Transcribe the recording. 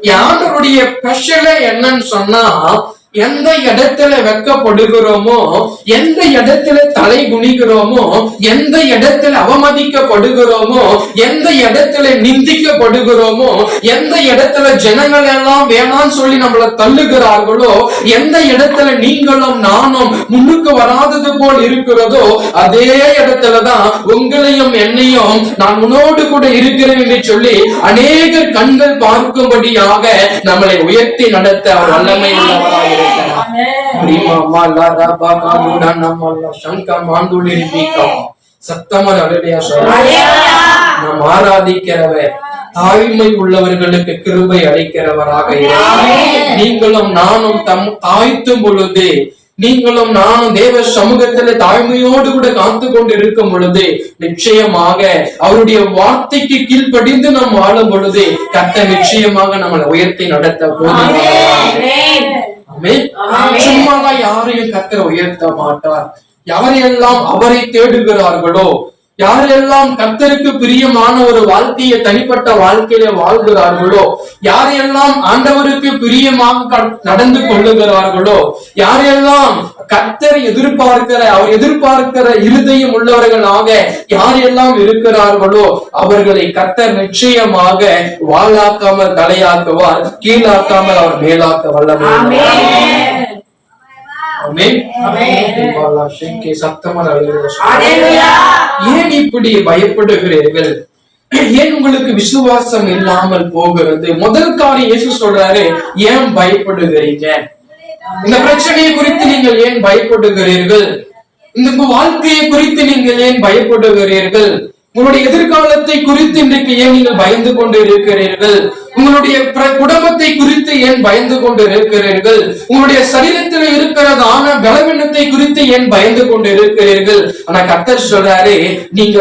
யாருடைய ஸ்பெஷலே என்னன்னு சொன்னா, எந்த இடத்துல வெக்கப்படுகிறோமோ, எந்த இடத்துல தலை குனிகிறோமோ, எந்த இடத்துல அவமதிக்கப்படுகிறோமோ, எந்த இடத்துல நிந்திக்கப்படுகிறோமோ, எந்த இடத்துல ஜனங்கள் எல்லாம் வேணான்னு சொல்லி நம்மளை தள்ளுகிறார்களோ, எந்த இடத்துல நீங்களும் நானும் முன்னுக்கு வராதது போல் இருக்கிறதோ, அதே இடத்துலதான் உங்களையும் என்னையும் நான் உன்னோடு கூட இருக்கிறேன் என்று சொல்லி அநேக கண்கள் பார்க்கும்படியாக நம்மளை உயர்த்தி நடத்த அவர் வல்லமை உள்ளவராக இருக்கிறார். நாம் ஆராதிக்கிறவர் தாய்மை உள்ளவர்களுக்கு கிருபை அளிக்கிறவராக இருக்கிறார். நீங்களும் நானும் தாய்த்தும் பொழுது, நீங்களும் நானும் தேவ சமூகத்துல தாழ்மையோடு கூட காத்து கொண்டு இருக்கும் பொழுது, நிச்சயமாக அவருடைய வார்த்தைக்கு கீழ்ப்படிந்து நாம் வாழும் பொழுது கர்த்தர் நிச்சயமாக நம்மளை உயர்த்தி நடத்த போகிறார். சும்மாவா யாரையும் கர்த்தர் உயர்த்த மாட்டார். யாரெல்லாம் அவரை தேடுகிறார்களோ, யாரெல்லாம் கர்த்தருக்கு பிரியமான ஒரு வாழ்க்கையை தனிப்பட்ட வாழ்க்கையில வாழ்கிறார்களோ, யாரெல்லாம் ஆண்டவருக்கு பிரியமாக நடந்து கொள்ளுகிறார்களோ, யாரெல்லாம் கர்த்தர் அவர் எதிர்பார்க்கிற இருதயம் உள்ளவர்களாக யாரெல்லாம் இருக்கிறார்களோ, அவர்களை கர்த்தர் நிச்சயமாக வாளாக்காமல் தலையாக்குவார், கீழாக்காமல் அவர் மேலாக்க வல்லவர். ஏன் இப்படி பயப்படுகிறீர்கள்? ஏன் உங்களுக்கு விசுவாசம் இல்லாமல் போகிறது? முதல் காரியம் இயேசு சொல்றாரு, ஏன் பயப்படுகிறீங்க? இந்த பிரச்சனையை குறித்து நீங்கள் ஏன் பயப்படுகிறீர்கள்? இந்த வாழ்க்கையை குறித்து நீங்கள் ஏன் பயப்படுகிறீர்கள்? உங்களுடைய எதிர்காலத்தை குறித்து இன்றைக்கு ஏன் நீங்கள் பயந்து கொண்டு இருக்கிறீர்கள்? உங்களுடைய குடும்பத்தை குறித்து ஏன் பயந்து கொண்டு இருக்கிறீர்கள்? உங்களுடைய சரீரத்தில் இருக்கிறதான பலவீனத்தை குறித்து ஏன் பயந்து கொண்டு இருக்கிறீர்கள்? ஆனா கர்த்தர் சொல்றாரு, நீங்க